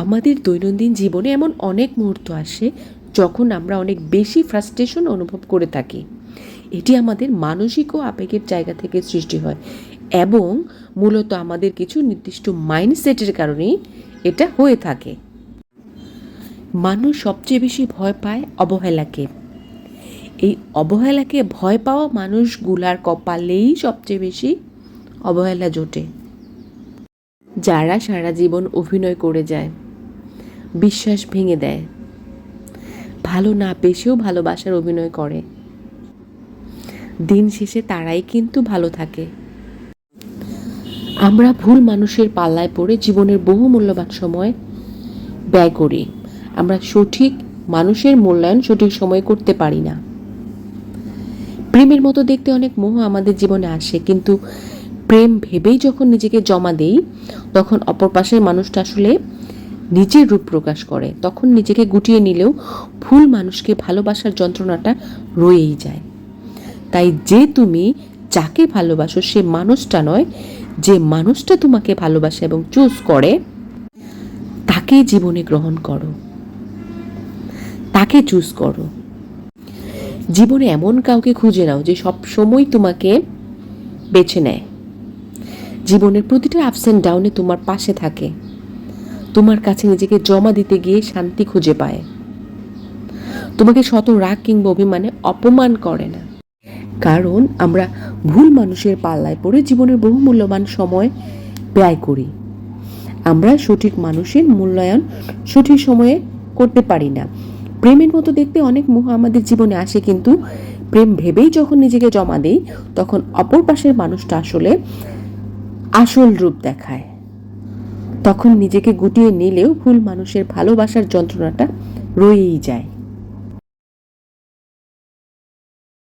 আমাদের দৈনন্দিন জীবনে এমন অনেক মুহূর্ত আসে যখন আমরা অনেক বেশি ফ্রাস্ট্রেশন অনুভব করে থাকি। এটি আমাদের মানসিক ও আবেগের জায়গা থেকে সৃষ্টি হয় এবং মূলত আমাদের কিছু নির্দিষ্ট মাইন্ডসেটের কারণেই এটা হয়ে থাকে। মানুষ সবচেয়ে বেশি ভয় পায় অবহেলাকে। এই অবহেলাকে ভয় পাওয়া মানুষগুলার কপালেই সবচেয়ে বেশি অবহেলা জোটে। যারা সারা জীবন অভিনয় করে যায়, বিশ্বাস ভেঙে দেয়, ভালো না বেশেও ভালোবাসার অভিনয় করে, দিন শেষে তারাই কিন্তু ভালো থাকে। আমরা ভুল মানুষের পাল্লায় পড়ে জীবনের বহু মূল্যবান সময় ব্যয় করি। আমরা সঠিক মানুষের মূল্যায়ন সঠিক সময়ে করতে পারি না। প্রেমের মতো দেখতে অনেক মোহ আমাদের জীবনে আসে, কিন্তু প্রেম ভেবেই যখন নিজেকে জমা দেই তখন অপর পাশের মানুষটা আসলে নিজের রূপ প্রকাশ করে। তখন নিজেকে গুটিয়ে নিলেও ভুল মানুষকে ভালোবাসার যন্ত্রণাটা রয়েই যায়। তাই যে তুমি যাকে ভালোবাসো সে মানুষটা নয়, যে মানুষটা তোমাকে ভালোবাসে এবং চুজ করে তাকে জীবনে গ্রহণ করো, তাকে চুজ করো। জীবনে এমন কাউকে খুঁজে নাও যে সব সময় তোমাকে বেছে নেয়, জীবনের প্রতিটা আপস অ্যান্ড ডাউনে তোমার পাশে থাকে, তোমার কাছে নিজেকে জমা দিতে গিয়ে শান্তি খুঁজে পায়, তোমাকে শত রাগ কিংবা অভিমানে অপমান করে না। কারণ আমরা ভুল মানুষের পাল্লায় পড়ে জীবনের বহু মূল্যবান সময় ব্যয় করি। আমরা সঠিক মানুষের মূল্যায়ন সঠিক সময়ে করতে পারি না। প্রেমের মতো দেখতে অনেক মোহ আমাদের জীবনে আসে, কিন্তু প্রেম ভেবেই যখন নিজেকে জমা দেই তখন অপর পাশের মানুষটা আসলে আসল রূপ দেখায়। তখন নিজেকে গুটিয়ে নিলেও ভুল মানুষের ভালোবাসার যন্ত্রণাটা রয়েই যায়।